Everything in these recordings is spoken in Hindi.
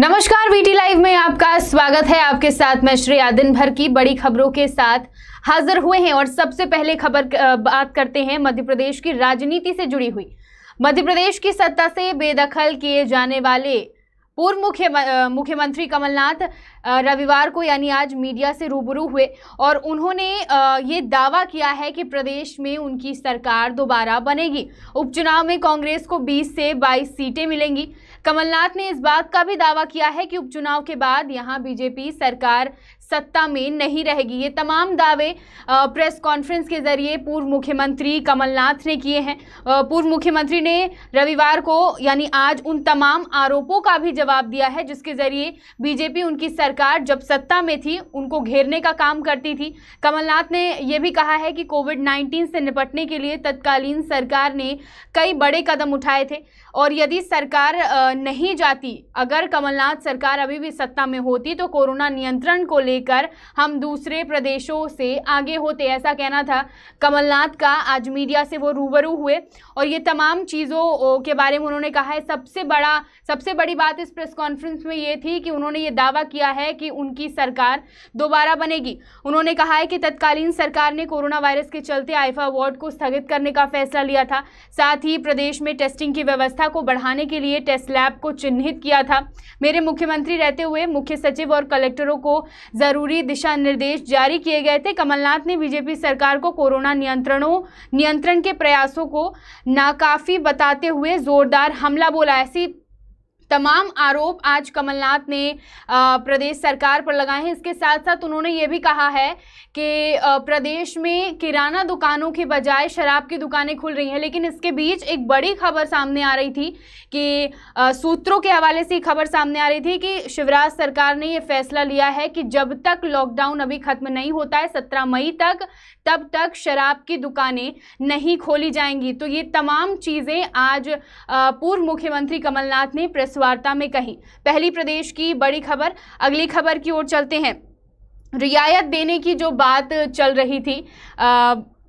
नमस्कार, वीटी लाइव में आपका स्वागत है। आपके साथ मैं श्रेया दिन भर की बड़ी खबरों के साथ हाजिर हुए हैं और सबसे पहले खबर बात करते हैं मध्य प्रदेश की राजनीति से जुड़ी हुई। मध्य प्रदेश की सत्ता से बेदखल किए जाने वाले पूर्व मुख्यमंत्री कमलनाथ रविवार को यानी आज मीडिया से रूबरू हुए और उन्होंने ये दावा किया है कि प्रदेश में उनकी सरकार दोबारा बनेगी। उपचुनाव में कांग्रेस को 20 से 22 सीटें मिलेंगी। कमलनाथ ने इस बात का भी दावा किया है कि उपचुनाव के बाद यहां बीजेपी सरकार सत्ता में नहीं रहेगी। ये तमाम दावे प्रेस कॉन्फ्रेंस के जरिए पूर्व मुख्यमंत्री कमलनाथ ने किए हैं। पूर्व मुख्यमंत्री ने रविवार को यानी आज उन तमाम आरोपों का भी जवाब दिया है जिसके जरिए बीजेपी उनकी सरकार जब सत्ता में थी उनको घेरने का काम करती थी। कमलनाथ ने यह भी कहा है कि कोविड-19 से निपटने के लिए तत्कालीन सरकार ने कई बड़े कदम उठाए थे और यदि सरकार नहीं जाती, अगर कमलनाथ सरकार अभी भी सत्ता में होती तो कोरोना नियंत्रण को लेकर हम दूसरे प्रदेशों से आगे होते, ऐसा कहना था कमलनाथ का। आज मीडिया से वो रूबरू हुए और ये तमाम चीज़ों के बारे में उन्होंने कहा है। सबसे बड़ी बात इस प्रेस कॉन्फ्रेंस में ये थी कि उन्होंने ये दावा किया है कि उनकी सरकार दोबारा बनेगी। उन्होंने कहा है कि तत्कालीन सरकार ने कोरोना वायरस के चलते आईफा अवार्ड को स्थगित करने का फैसला लिया था। साथ ही प्रदेश में टेस्टिंग की व्यवस्था को बढ़ाने के लिए टेस्ट लैब को चिन्हित किया था। मेरे मुख्यमंत्री रहते हुए मुख्य सचिव और कलेक्टरों को जरूरी दिशा निर्देश जारी किए गए थे। कमलनाथ ने बीजेपी सरकार को कोरोना नियंत्रण के प्रयासों को नाकाफी बताते हुए जोरदार हमला बोला। ऐसी तमाम आरोप आज कमलनाथ ने प्रदेश सरकार पर लगाए हैं। इसके साथ साथ उन्होंने ये भी कहा है कि प्रदेश में किराना दुकानों के बजाय शराब की दुकानें खुल रही हैं। लेकिन इसके बीच एक बड़ी खबर सामने आ रही थी कि सूत्रों के हवाले से खबर सामने आ रही थी कि शिवराज सरकार ने ये फैसला लिया है कि जब तक लॉकडाउन अभी खत्म नहीं होता है 17 मई तक, तब तक शराब की दुकानें नहीं खोली जाएंगी। तो ये तमाम चीज़ें आज पूर्व मुख्यमंत्री कमलनाथ ने प्रेस वार्ता में कही। पहली प्रदेश की बड़ी खबर। अगली खबर की ओर चलते हैं। रियायत देने की जो बात चल रही थी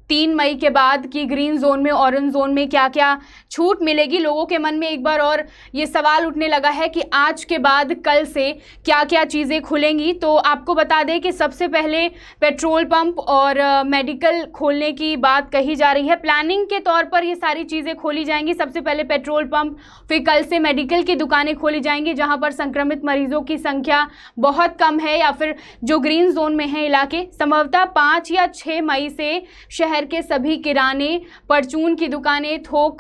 3 मई के बाद की ग्रीन जोन में, ऑरेंज जोन में क्या क्या छूट मिलेगी, लोगों के मन में एक बार और ये सवाल उठने लगा है कि आज के बाद कल से क्या क्या चीज़ें खुलेंगी। तो आपको बता दें कि सबसे पहले पेट्रोल पंप और मेडिकल खोलने की बात कही जा रही है। प्लानिंग के तौर पर ये सारी चीज़ें खोली जाएंगी। सबसे पहले पेट्रोल पंप, फिर कल से मेडिकल की दुकानें खोली जाएंगी जहाँ पर संक्रमित मरीजों की संख्या बहुत कम है या फिर जो ग्रीन जोन में है इलाके। संभवतः 5 या 6 मई से शहर के सभी किराने, परचून की दुकानें, थोक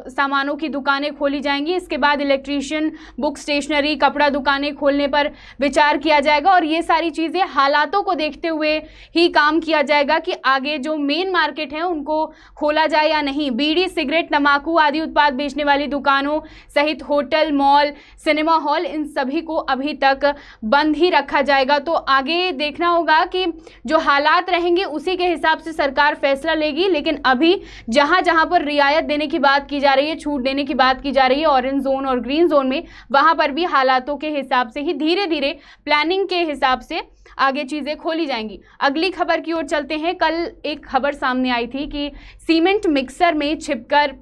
सामानों की दुकानें खोली जाएंगी। इसके बाद इलेक्ट्रिशियन, बुक स्टेशनरी, कपड़ा दुकानें खोलने पर विचार किया जाएगा और ये सारी चीज़ें हालातों को देखते हुए ही काम किया जाएगा कि आगे जो मेन मार्केट है उनको खोला जाए या नहीं। बीड़ी, सिगरेट, तंबाकू आदि उत्पाद बेचने वाली दुकानों सहित होटल, मॉल, सिनेमा हॉल, इन सभी को अभी तक बंद ही रखा जाएगा। तो आगे देखना होगा कि जो हालात रहेंगे उसी के हिसाब से सरकार फैसला लेगी। लेकिन अभी जहां जहां पर रियायत देने की बात की जा रही है, छूट देने की बात की जा रही है ऑरेंज जोन और ग्रीन जोन में, वहां पर भी हालातों के हिसाब से ही धीरे धीरे प्लानिंग के हिसाब से आगे चीजें खोली जाएंगी। अगली खबर की ओर चलते हैं। कल एक खबर सामने आई थी कि सीमेंट मिक्सर में छिपकर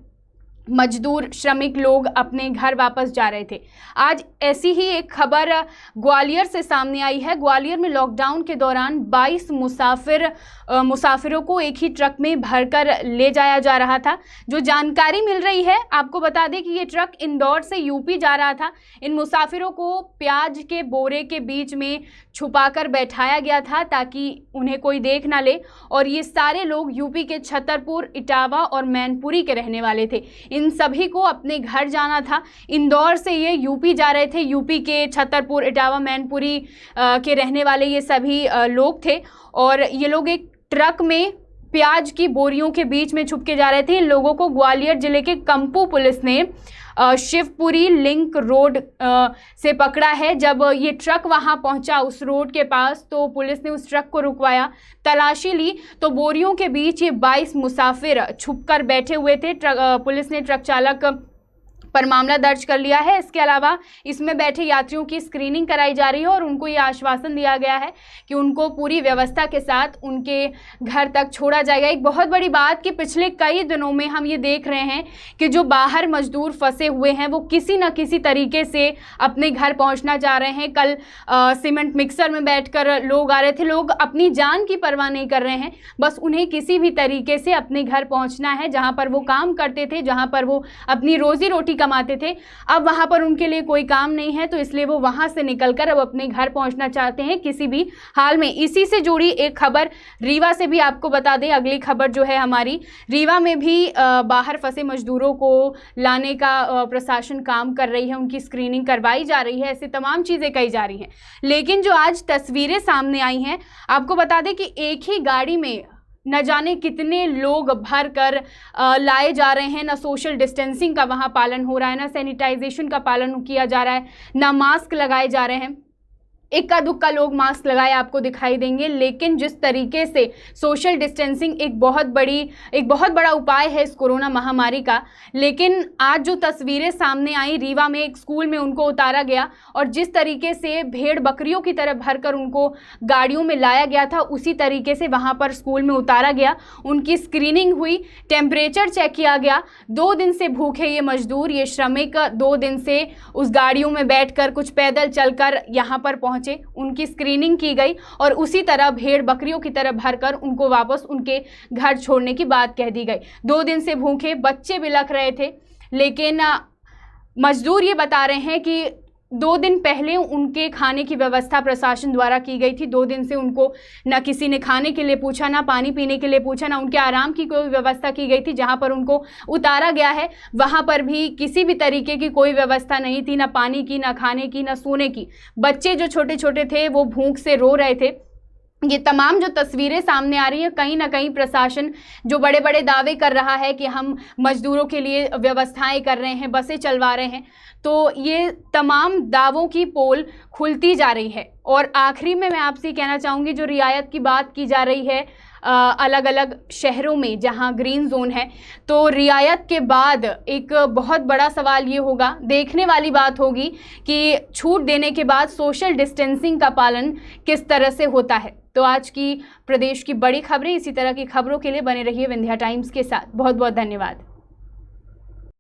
मजदूर श्रमिक लोग अपने घर वापस जा रहे थे। आज ऐसी ही एक खबर ग्वालियर से सामने आई है। ग्वालियर में लॉकडाउन के दौरान 22 मुसाफिरों को एक ही ट्रक में भरकर ले जाया जा रहा था। जो जानकारी मिल रही है, आपको बता दें कि ये ट्रक इंदौर से यूपी जा रहा था। इन मुसाफिरों को प्याज के बोरे के बीच में छुपाकर बैठाया गया था ताकि उन्हें कोई देख ना ले और ये सारे लोग यूपी के छतरपुर, इटावा और मैनपुरी के रहने वाले थे। इन सभी को अपने घर जाना था। इंदौर से ये यूपी जा रहे थे। यूपी के छतरपुर, इटावा, मैनपुरी के रहने वाले ये सभी लोग थे और ये लोग एक ट्रक में प्याज की बोरियों के बीच में छुप के जा रहे थे। इन लोगों को ग्वालियर जिले के कंपू पुलिस ने शिवपुरी लिंक रोड से पकड़ा है। जब ये ट्रक वहां पहुंचा उस रोड के पास तो पुलिस ने उस ट्रक को रुकवाया, तलाशी ली तो बोरियों के बीच ये 22 मुसाफिर छुपकर बैठे हुए थे। पुलिस ने ट्रक चालक पर मामला दर्ज कर लिया है। इसके अलावा इसमें बैठे यात्रियों की स्क्रीनिंग कराई जा रही है और उनको ये आश्वासन दिया गया है कि उनको पूरी व्यवस्था के साथ उनके घर तक छोड़ा जाएगा। एक बहुत बड़ी बात कि पिछले कई दिनों में हम ये देख रहे हैं कि जो बाहर मजदूर फंसे हुए हैं वो किसी न किसी तरीके से अपने घर पहुंचना चाह रहे हैं। कल सीमेंट मिक्सर में बैठकर लोग आ रहे थे, लोग अपनी जान की परवाह नहीं कर रहे हैं, बस उन्हें किसी भी तरीके से अपने घर पहुंचना है जहां पर वो काम करते थे, जहां पर वो अपनी रोजी रोटी कमाते थे। अब वहां पर उनके लिए कोई काम नहीं है, तो इसलिए वो वहां से निकलकर अब अपने घर पहुंचना चाहते हैं किसी भी हाल में। इसी से जुड़ी एक खबर रीवा से भी आपको बता दें। अगली खबर जो है हमारी, रीवा में भी बाहर फंसे मजदूरों को लाने का प्रशासन काम कर रही है, उनकी स्क्रीनिंग करवाई जा रही है, ऐसी तमाम चीज़ें कही जा रही हैं। लेकिन जो आज तस्वीरें सामने आई हैं, आपको बता दें कि एक ही गाड़ी में न जाने कितने लोग भर कर लाए जा रहे हैं। ना सोशल डिस्टेंसिंग का वहाँ पालन हो रहा है, ना सैनिटाइजेशन का पालन किया जा रहा है, ना मास्क लगाए जा रहे हैं। इक्का दुक्का लोग मास्क लगाए आपको दिखाई देंगे, लेकिन जिस तरीके से सोशल डिस्टेंसिंग एक बहुत बड़ा उपाय है इस कोरोना महामारी का, लेकिन आज जो तस्वीरें सामने आई, रीवा में एक स्कूल में उनको उतारा गया और जिस तरीके से भेड़ बकरियों की तरह भरकर उनको गाड़ियों में लाया गया था, उसी तरीके से वहां पर स्कूल में उतारा गया। उनकी स्क्रीनिंग हुई, टेम्परेचर चेक किया गया। 2 दिन से भूखे ये मजदूर, ये श्रमिक 2 दिन से उस गाड़ियों में बैठकर, कुछ पैदल चलकर यहाँ पर पहुंचे। उनकी स्क्रीनिंग की गई और उसी तरह भेड़ बकरियों की तरह भरकर उनको वापस उनके घर छोड़ने की बात कह दी गई। 2 दिन से भूखे, बच्चे बिलख रहे थे, लेकिन मजदूर ये बता रहे हैं कि 2 दिन पहले उनके खाने की व्यवस्था प्रशासन द्वारा की गई थी। 2 दिन से उनको न किसी ने खाने के लिए पूछा, ना पानी पीने के लिए पूछा, ना उनके आराम की कोई व्यवस्था की गई थी। जहां पर उनको उतारा गया है वहां पर भी किसी भी तरीके की कोई व्यवस्था नहीं थी, ना पानी की, ना खाने की, ना सोने की। बच्चे जो छोटे छोटे थे वो भूख से रो रहे थे। ये तमाम जो तस्वीरें सामने आ रही हैं, कहीं ना कहीं प्रशासन जो बड़े बड़े दावे कर रहा है कि हम मजदूरों के लिए व्यवस्थाएं कर रहे हैं, बसें चलवा रहे हैं, तो ये तमाम दावों की पोल खुलती जा रही है। और आखिरी में मैं आपसे कहना चाहूँगी, जो रियायत की बात की जा रही है अलग अलग शहरों में जहां ग्रीन जोन है, तो रियायत के बाद एक बहुत बड़ा सवाल ये होगा, देखने वाली बात होगी कि छूट देने के बाद सोशल डिस्टेंसिंग का पालन किस तरह से होता है। तो आज की प्रदेश की बड़ी खबरें, इसी तरह की खबरों के लिए बने रहिए विंध्या टाइम्स के साथ। बहुत बहुत धन्यवाद।